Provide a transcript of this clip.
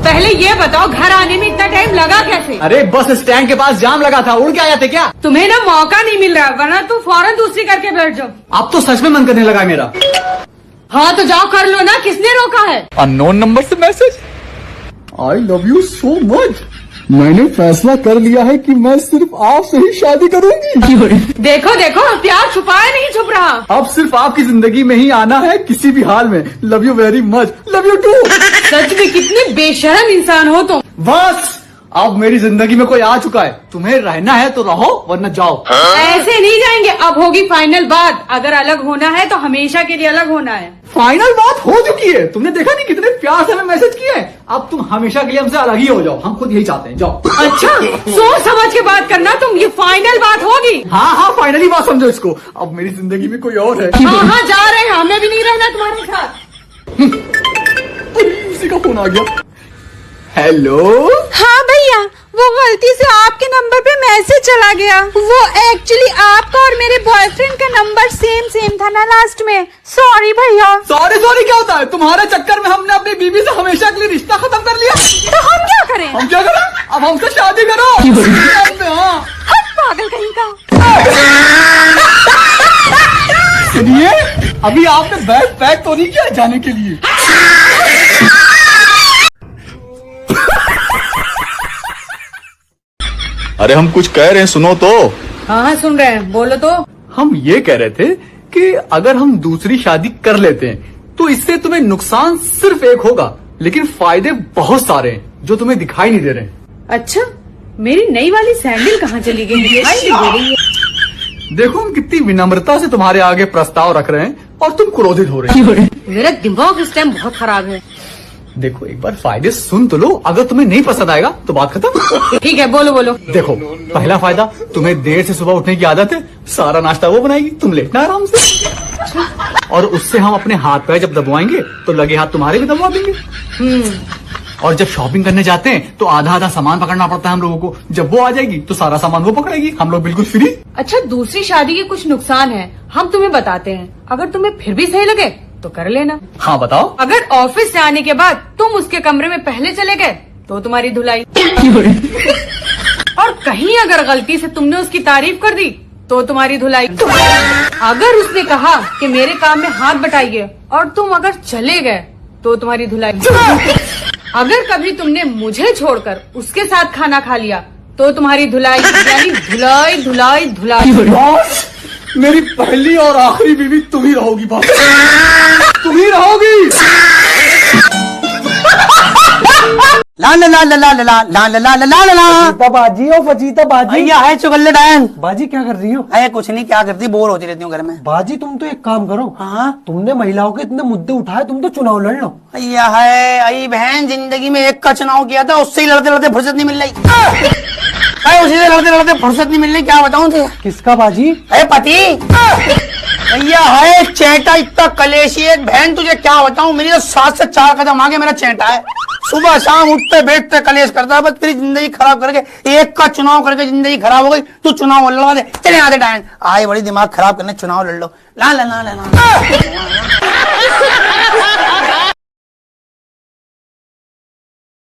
पहले ये बताओ घर आने में इतना टाइम लगा कैसे? अरे बस स्टैंड के पास जाम लगा था, उड़ के आ जाते क्या? तुम्हें ना मौका नहीं मिल रहा, वरना तुम फौरन दूसरी करके बैठ जाओ। अब तो सच में मन करने लगा है मेरा। हाँ तो जाओ कर लो ना, किसने रोका है? अननोन नंबर से message. I love you so much. मैंने फैसला कर लिया है कि मैं सिर्फ आपसे ही शादी करूंगी। देखो देखो, प्यार छुपाया नहीं छुप रहा। अब सिर्फ आपकी जिंदगी में ही आना है, किसी भी हाल में। Love you very much, love you too. सच में कितने बेशर्म इंसान हो तुम। बस अब मेरी जिंदगी में कोई आ चुका है, तुम्हें रहना है तो रहो वरना जाओ। ऐसे नहीं जाएंगे, अब होगी फाइनल बात। अगर अलग होना है तो हमेशा के लिए अलग होना है। फाइनल बात हो चुकी है, तुमने देखा नहीं कितने प्यार से हमें मैसेज किए हैं। अब तुम हमेशा के लिए हमसे अलग ही हो जाओ, हम खुद यही चाहते हैं, जाओ। अच्छा सोच समझ के बात करना तुम, ये फाइनल बात होगी। हाँ हाँ फाइनली बात समझो इसको। अब मेरी जिंदगी में कोई और है। हाँ हाँ जा रहे हैं, हमें भी नहीं रहना तुम्हारे साथ। किसी का फोन आ गया। हेलो। हाँ भैया, वो गलती से आपके नंबर पे मैसेज चला गया। वो एक्चुअली आपका और मेरे बॉयफ्रेंड का नंबर सेम था ना लास्ट में। सॉरी भैया। सॉरी सॉरी क्या होता है? तुम्हारे चक्कर में हमने अपनी बीवी से हमेशा के लिए रिश्ता खत्म कर लिया। तो हम क्या करें? हम क्या करें? अब हमसे शादी करो। हाँ। हट पागल कहीं का। सुनिए, अभी आपने बैग पैक तो नहीं किया जाने के लिए? अरे हम कुछ कह रहे हैं, सुनो तो। हाँ हाँ सुन रहे हैं, बोलो तो। हम ये कह रहे थे कि अगर हम दूसरी शादी कर लेते हैं तो इससे तुम्हें नुकसान सिर्फ एक होगा, लेकिन फायदे बहुत सारे हैं जो तुम्हें दिखाई नहीं दे रहे हैं। अच्छा, मेरी नई वाली सैंडल कहाँ चली गई? दिखाई नहीं दे रही है। देखो हम कितनी विनम्रता से तुम्हारे आगे प्रस्ताव रख रहे हैं और तुम क्रोधित हो रहे हो। मेरा दिमाग इस टाइम बहुत खराब है। देखो एक बार फायदे सुन तो लो, अगर तुम्हें नहीं पसंद आएगा तो बात खत्म। ठीक है बोलो बोलो। देखो पहला फायदा, तुम्हें देर से सुबह उठने की आदत है, सारा नाश्ता वो बनाएगी, तुम लेटना आराम से। और उससे हम अपने हाथ पैर जब दबवाएंगे तो लगे हाथ तुम्हारे भी दबवा देंगे। और जब शॉपिंग करने जाते हैं तो आधा आधा सामान पकड़ना पड़ता है हम लोगों को, जब वो आ जाएगी तो सारा सामान वो पकड़ेगी, हम लोग बिल्कुल फ्री। अच्छा दूसरी शादी के कुछ नुकसान है, हम तुम्हें बताते हैं, अगर तुम्हें फिर भी सही लगे तो कर लेना। हाँ बताओ। अगर ऑफिस से आने के बाद तुम उसके कमरे में पहले चले गए तो तुम्हारी धुलाई। और कहीं अगर गलती से तुमने उसकी तारीफ कर दी तो तुम्हारी धुलाई। अगर उसने कहा कि मेरे काम में हाथ बटाइए और तुम अगर चले गए तो तुम्हारी धुलाई। अगर कभी तुमने मुझे छोड़कर उसके साथ खाना खा लिया तो तुम्हारी धुलाई, यानी धुलाई धुलाई धुलाई। बॉस, मेरी पहली और आखिरी बीवी तुम ही रहोगी बॉस, तुम ही रहोगी। ला ला ला ला ला ला ला ला ला ला ला ला। फजीता बाजी ओ फजीता बाजी। भैया है चुगल्ले डायन। बाजी क्या कर रही हो? अरे कुछ नहीं, क्या करती, बोर होती रहती हूँ घर में। बाजी तुम तो एक काम करो। हाँ तुमने महिलाओं के इतने मुद्दे उठाए, तुम तो चुनाव लड़ लो। भैया है, अई बहन जिंदगी में एक का चुनाव किया था, उससे ही लड़ते लड़ते फुर्सत नहीं मिल रही। अरे उसी से लड़ते लड़ते फुर्सत नहीं मिल रही, क्या बताऊँ तुझे। किसका बाजी? अरे पति। भैया है चेटा इतना कलेशी है बहन, तुझे क्या बताऊँ, मेरी तो 7 से 4 कदम आगे मेरा चेटा है। सुबह शाम उठते बैठते कलेश करता है, बस तेरी जिंदगी खराब करके, एक का चुनाव करके जिंदगी खराब हो गई। तू चुनाव लड़वा दे, चले आते डायन आए, बड़ी दिमाग खराब करने, चुनाव लड़ लो। ला ला ला ला ला।